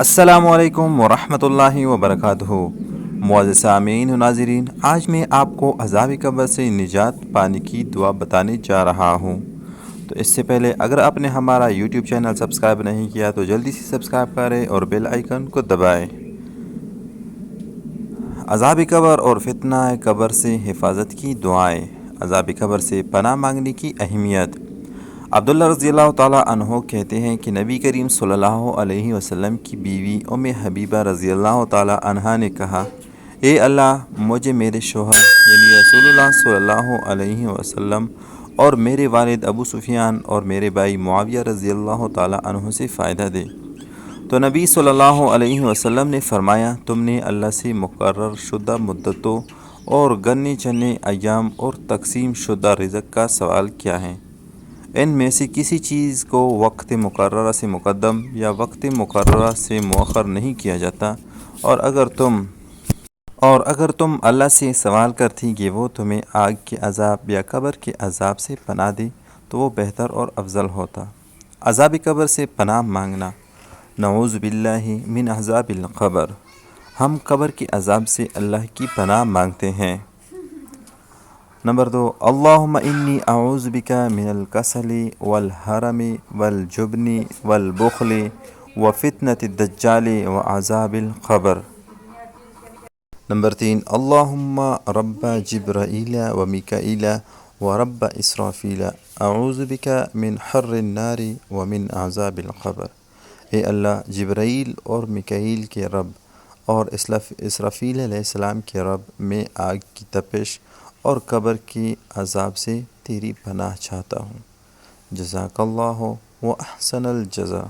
السلام علیکم ورحمۃ اللہ وبرکاتہ۔ معزز سامعین و ناظرین، آج میں آپ کو عذاب قبر سے نجات پانے کی دعا بتانے جا رہا ہوں۔ تو اس سے پہلے اگر آپ نے ہمارا یوٹیوب چینل سبسکرائب نہیں کیا تو جلدی سے سبسکرائب کریں اور بیل آئیکن کو دبائیں۔ عذاب قبر اور فتنہ قبر سے حفاظت کی دعائیں۔ عذاب قبر سے پناہ مانگنے کی اہمیت۔ عبداللہ رضی اللہ تعالیٰ عنہ کہتے ہیں کہ نبی کریم صلی اللہ علیہ وسلم کی بیوی ام حبیبہ رضی اللہ تعالیٰ عنہا نے کہا، اے اللہ، مجھے میرے شوہر یعنی رسول اللہ صلی اللہ علیہ وسلم اور میرے والد ابو سفیان اور میرے بھائی معاویہ رضی اللہ تعالیٰ عنہ سے فائدہ دے۔ تو نبی صلی اللہ علیہ وسلم نے فرمایا، تم نے اللہ سے مقرر شدہ مدتوں اور گنے چنے ایام اور تقسیم شدہ رزق کا سوال کیا ہے؟ ان میں سے کسی چیز کو وقت مقررہ سے مقدم یا وقت مقررہ سے مؤخر نہیں کیا جاتا، اور اگر تم اللہ سے سوال کرتی کہ وہ تمہیں آگ کے عذاب یا قبر کے عذاب سے پناہ دے تو وہ بہتر اور افضل ہوتا۔ عذاب قبر سے پناہ مانگنا۔ نعوذ باللہ من عذاب القبر۔ ہم قبر کے عذاب سے اللہ کی پناہ مانگتے ہیں۔ نمبر 2، اللہم انی اعوذ بک من الکسل والحرم والجبن والبخل وفتنة الدجال وعذاب القبر۔ نمبر 3، اللہم رب جبرائیل ومیکائیل ورب اسرافیل اعوذ بک من حر النار ومن عذاب القبر۔ اے اللہ، جبرائیل اور میکائیل کے رب اور اسرافیل علیہ السلام کے رب، میں آگ کی تپش اور قبر کے عذاب سے تیری پناہ چاہتا ہوں۔ جزاک اللہ و احسن الجزا۔